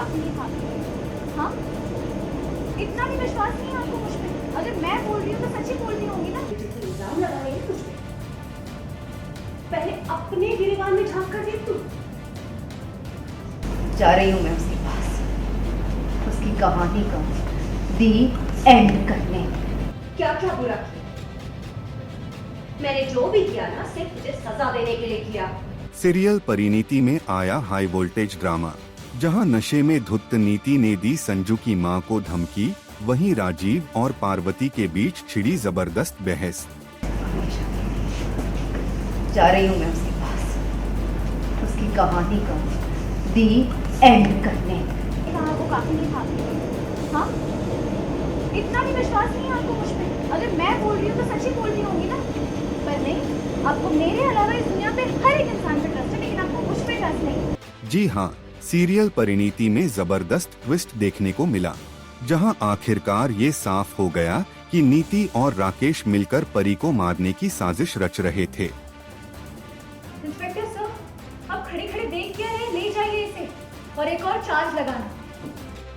काफी नहीं था। हाँ, इतना भी विश्वास नहीं है आपको मुझ पे? अगर मैं बोल रही हूँ तो सच ही बोल रही होंगी ना। इल्जाम लगा रही है मुझ पे। पहले अपने गिरेबान में झांक कर देख तू। जा रही हूँ मैं उसके पास, उसकी कहानी का दी एंड करने। क्या क्या बुरा किया? मैंने जो भी किया ना सिर्फ तुझे सजा देने के लिए किया। सीरियल परिणीति में आया हाई वोल्टेज ड्रामा, जहां नशे में धुत नीति ने दी संजू की मां को धमकी, वहीं राजीव और पार्वती के बीच छिड़ी जबरदस्त बहस। जा रही हूँ मैं उसके पास, उसकी कहानी का दी एंड करने। कहा वो काफी नहीं था। हाँ, इतना भी विश्वास नहीं है आपको मुझ पे? अगर मैं बोल रही हूँ तो सच ही बोल रही होंगी ना। पर नहीं, आपको मेरे अलावा इस दुनिया पे हर एक इंसान पे ट्रस्ट है, लेकिन आपको मुझ पे ट्रस्ट नहीं। जी हाँ, सीरियल परिणीति में जबरदस्त ट्विस्ट देखने को मिला, जहां आखिरकार ये साफ हो गया कि नीति और राकेश मिलकर परी को मारने की साजिश रच रहे थे। इंस्पेक्टर सर, आप खड़े खड़े देख क्या रहे? ले जाइए इसे और एक और चार्ज लगाना।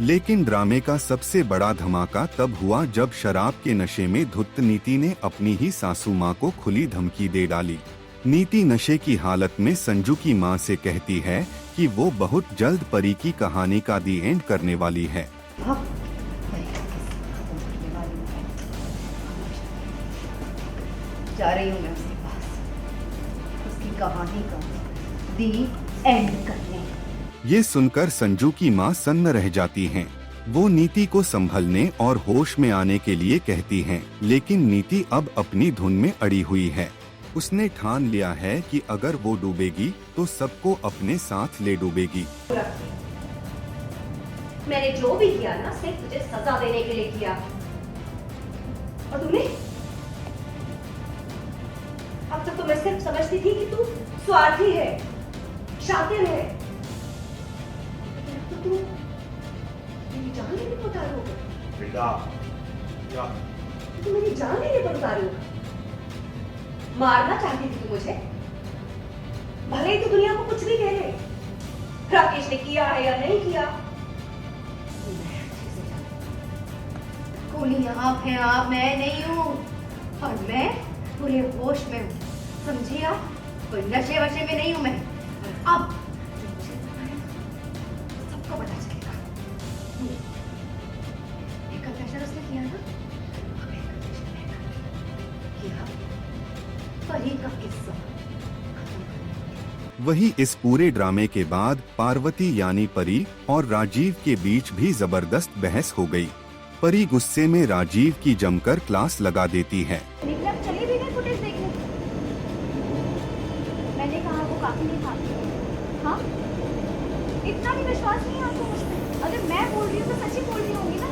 लेकिन ड्रामे का सबसे बड़ा धमाका तब हुआ जब शराब के नशे में धुत नीति ने अपनी ही सासू माँ को खुली धमकी दे डाली। नीति नशे की हालत में संजू की माँ से कहती है कि वो बहुत जल्द परी की कहानी का दी एंड करने वाली है। जा रही हूँ मैं उसके पास, उसकी कहानी का दी एंड करने। ये सुनकर संजू की माँ सन्न रह जाती हैं। वो नीति को संभलने और होश में आने के लिए कहती हैं, लेकिन नीति अब अपनी धुन में अड़ी हुई है। उसने ठान लिया है कि अगर वो डूबेगी तो सबको अपने साथ ले डूबेगी। मैंने जो भी किया ना सिर्फ तुझे सजा देने के लिए किया। और तूने? अब तक तो मैं सिर्फ समझती थी कि तू स्वार्थी है, शातिर है। तो तू मेरी जान लेने को उतारू होगा। बेटा, क्या? तू मेरी जान लेने पर उतारू होगा। मारना चाहती थी तू मुझे? भले ही तू दुनिया को कुछ भी कह ले, राकेश ने किया है या नहीं किया। गोली आप हैं, आप, मैं नहीं हूँ। और मैं पूरे होश में हूँ, समझी आप? कोई नशे वशे में नहीं हूँ मैं। अब सबको पता चलेगा। एक कन्फेशन उसने किया ना, अब एक कन्फेशन मैं करूंगी। किया परी का किस्सा खत्म करने। वही इस पूरे ड्रामे के बाद पार्वती यानी परी और राजीव के बीच भी जबरदस्त बहस हो गई। परी गुस्से में राजीव की जमकर क्लास लगा देती है। लेकिन अब चले भी गए फुटेज देखने। मैंने कहा वो काफी नहीं था। हाँ, इतना भी विश्वास नहीं है आपको मुझ पे? अगर मैं बोल रही हूँ तो सच ही बोल रही होंगी ना।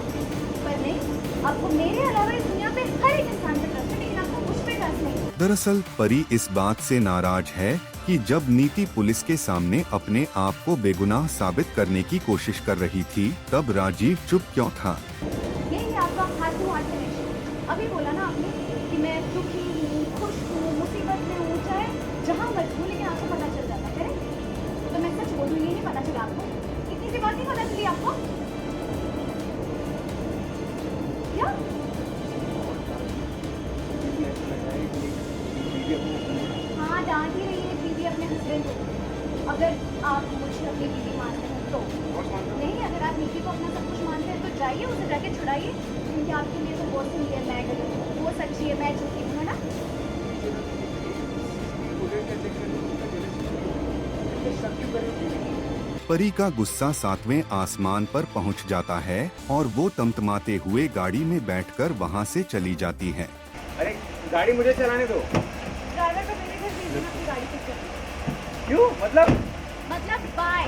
पर नहीं, आपको मेरे अलावा इस दुनिया पे हर एक इंसान पे ट्रस्ट है, लेकिन आपको मुझ पे ट्रस्ट नहीं। दरअसल परी इस बात से नाराज है कि जब नीति पुलिस के सामने अपने आप को बेगुनाह साबित करने की कोशिश कर रही थी, तब राजीव चुप क्यों था। यही आपका हाथ टू हाथ कनेक्शन। अभी बोला ना आपने कि मैं दुखी हूँ, खुश हूँ, मुसीबत में हूँ, चाहे जहाँ मर्जी हूँ, लेकिन आपको पता चल जाता है। करेक्ट? तो मैं सच बोलूँ, ये नहीं पता चला आपको? इतनी सी बात नहीं पता चली आपको? क्या? हाँ, डांट ही रही है बीवी अपने हस्बैंड को। अगर आप मुझे अपनी बीवी मानते हैं तो नहीं, अगर आप नीति को अपना सब कुछ मानते हैं तो जाइए, उसे जाके छुड़ाइए, क्योंकि आपके लिए तो वो सही है, मैं गलत हूँ, वो सच्ची है, मैं झूठी हूँ, है ना? परी का गुस्सा 7वें आसमान पर पहुंच जाता है और वो तमतमाते हुए गाड़ी में बैठकर वहां से चली जाती है। अरे गाड़ी मुझे चलाने दो। ड्राइवर को मेरे घर भेजना, अपनी गाड़ी पिक करनी। क्यों? मतलब बाय।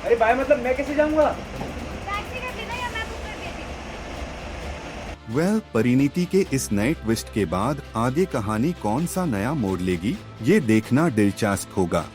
अरे बाय मतलब मैं कैसे जाऊंगा? टैक्सी कर लेना या मैं बुक कर देती। वेल, परिणीति के इस नए ट्विस्ट के बाद आगे कहानी कौन सा नया मोड़ लेगी, ये देखना दिलचस्प होगा।